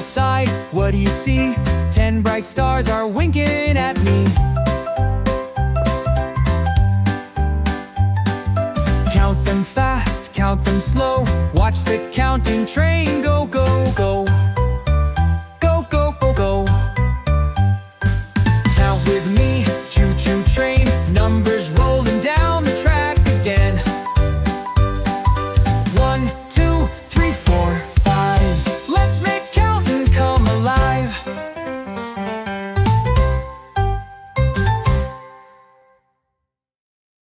outside, what do you see? 10 bright stars are winking at me. Count them fast, count them slow. Watch the counting train go, go, go.